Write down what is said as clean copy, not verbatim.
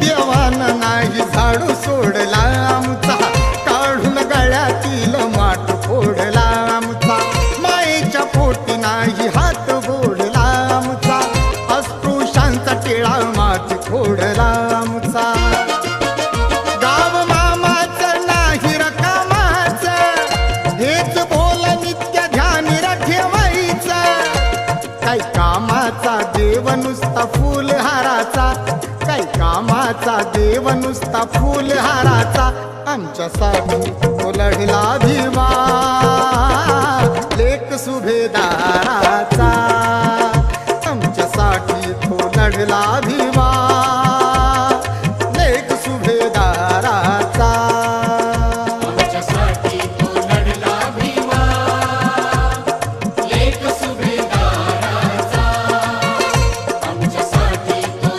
देवानं नाही झाडू सोडला आमचा, काढून गळ्यातील माठ फोडला आमचा, मायेच्या पोटी नाही हात बोडला आमचा, अस्पृश्यांचा टिळा माती फोडला आमचा. गाव मामाचं नाही रकामाचं, हेच बोल नित्य ध्यान ठेवायचं. काय कामाचा देव नुसता फुलहाराचा, काय कामाचा देव नुसता फुलहाराचा, आमच्यासाठी तो लढला भीमा लेक सुभेदाराचा, आमच्यासाठी तो लढला भीमा